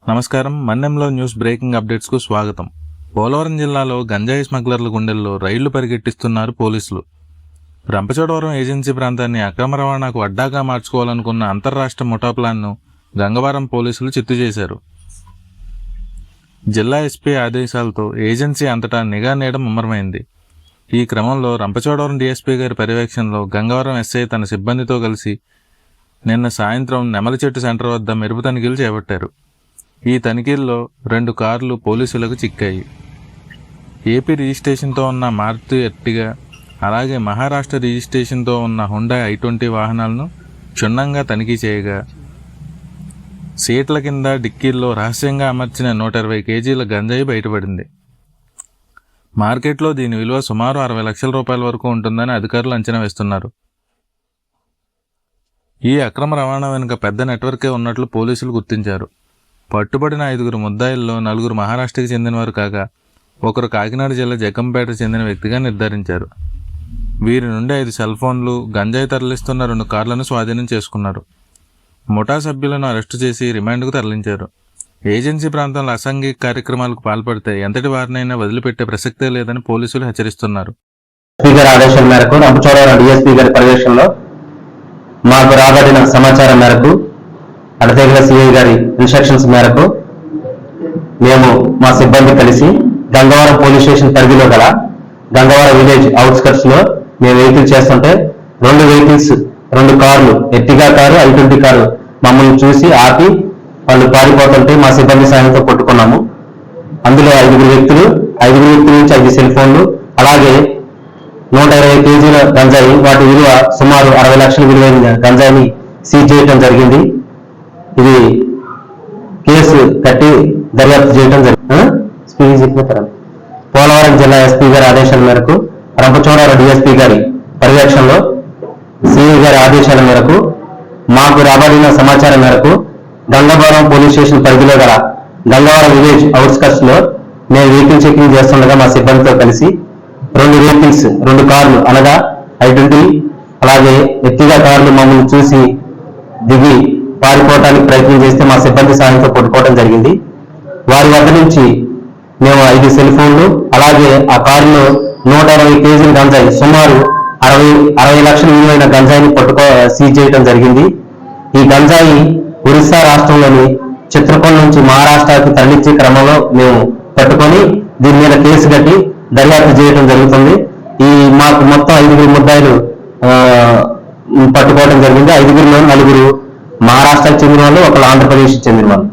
నమస్కారం. మన్నెంలో news breaking అప్డేట్స్కు స్వాగతం. పోలవరం జిల్లాలో గంజాయి స్మగ్లర్ల గుండెల్లో రైళ్లు పరిగెట్టిస్తున్నారు పోలీసులు. రంపచోడవరం ఏజెన్సీ ప్రాంతాన్ని అక్రమ రవాణాకు అడ్డాగా మార్చుకోవాలనుకున్న అంతర్రాష్ట్ర ముఠా ప్లాన్ను గంగవరం పోలీసులు చిత్తు చేశారు. జిల్లా ఎస్పీ ఆదేశాలతో ఏజెన్సీ అంతటా నిఘా నీడ ముమ్మరమైంది. ఈ క్రమంలో రంపచోడవరం డీఎస్పీ గారి పర్యవేక్షణలో గంగవరం ఎస్ఐ తన సిబ్బందితో కలిసి నిన్న సాయంత్రం నెమలిచెట్టు సెంటర్ వద్ద మెరుపు తనిఖీలు చేపట్టారు. ఈ తనిఖీల్లో 2 కార్లు పోలీసులకు చిక్కాయి. ఏపీ రిజిస్ట్రేషన్తో ఉన్న మారుతి ఎర్టిగా, అలాగే మహారాష్ట్ర రిజిస్ట్రేషన్తో ఉన్న హుండా i20 వాహనాలను క్షుణ్ణంగా తనిఖీ చేయగా సీట్ల కింద డిక్కీల్లో రహస్యంగా అమర్చిన 120 కేజీల గంజాయి బయటపడింది. మార్కెట్లో దీని విలువ సుమారు 60 లక్షల రూపాయల వరకు ఉంటుందని అధికారులు అంచనా వేస్తున్నారు. ఈ అక్రమ రవాణా వెనుక పెద్ద నెట్వర్కే ఉన్నట్లు పోలీసులు గుర్తించారు. పట్టుబడిన 5 ముద్దాయిల్లో 4 మహారాష్ట్రకి చెందినవారు కాగా ఒకరు కాకినాడ జిల్లా జగ్గంపేట చెందిన వ్యక్తిగా నిర్ధారించారు. వీరి నుండి 5 సెల్ ఫోన్లు, గంజాయి తరలిస్తున్న 2 కార్లను స్వాధీనం చేసుకున్నారు. ముఠా సభ్యులను అరెస్టు చేసి రిమాండ్కు తరలించారు. ఏజెన్సీ ప్రాంతంలో అసాంఘిక కార్యక్రమాలకు పాల్పడితే ఎంతటి వారినైనా వదిలిపెట్టే ప్రసక్తే లేదని పోలీసులు హెచ్చరిస్తున్నారు. స్పీకర్ ఆదేశాల మేరకు రంపచోడవరం డీఎస్పీ గారి పర్యవేక్షణలో మాకు రాబడిన సమాచారం మేరకు అడతేగల సిఐ గారి ఇన్స్ట్రక్షన్స్ మేరకు మేము మా సిబ్బంది కలిసి గంగవరం పోలీస్ స్టేషన్ పరిధిలో గల గంగవరం విలేజ్ అవుట్స్కట్స్ లో మేము వెహికల్ చేస్తుంటే 2 వెహికల్స్ 2 కార్లు ఎర్టిగా కారు i20 కారు మమ్మల్ని చూసి ఆపి వాళ్ళు పారిపోతుంటే మా సిబ్బంది సాయంతో పట్టుకున్నాము. అందులో 5 వ్యక్తుల నుంచి 5 సెల్ ఫోన్లు, అలాగే 120 కేజీల గంజాయి, వాటి విలువ సుమారు 60 లక్షల విలువైన గంజాయిని సీజ్ చేయడం జరిగింది. ఇది కేసు కట్టి దర్యాప్తు చేయడం జరిగింది. పోలవరం జిల్లా ఎస్పీ గారి ఆదేశాల మేరకు రంపచోడవరం డీఎస్పీ గారి పర్యవేక్షణలో సిఐ గారి ఆదేశాల మేరకు మాకు రాబడిన సమాచారం మేరకు గంగవరం పోలీస్ స్టేషన్ పరిధిలో గల గంగవరం విలేజ్ అవుట్స్కట్స్ లో మేము వెహికల్ చెకింగ్ చేస్తుండగా మా సిబ్బందితో కలిసి 2 వెహికల్స్ 2 కార్లు అనగా i20 అలాగే ఎర్టిగా కార్లు మమ్మల్ని చూసి దిగి పారిపోవడానికి ప్రయత్నం చేస్తే మా సిబ్బంది సాయంతో పట్టుకోవడం జరిగింది. వారి వద్ద నుంచి మేము 5 సెల్ ఫోన్లు, అలాగే ఆ కారులో 120 కేజీల గంజాయి సుమారు 60 లక్షల విలువైన గంజాయిని సీజ్ చేయడం జరిగింది. ఈ గంజాయి ఒరిస్సా రాష్ట్రంలోని చిత్రకొండ నుంచి మహారాష్ట్రకి తరలించే క్రమంలో మేము పట్టుకొని దీని మీద కేసు కట్టి దర్యాప్తు చేయడం జరుగుతుంది. మాకు మొత్తం 5 ముద్దాయిలు పట్టుకోవడం జరిగింది. 5లో 4 మహారాష్ట్రకు చెందిన వాళ్ళు, ఒకళ్ళు ఆంధ్రప్రదేశ్కి చెందిన వాళ్ళు.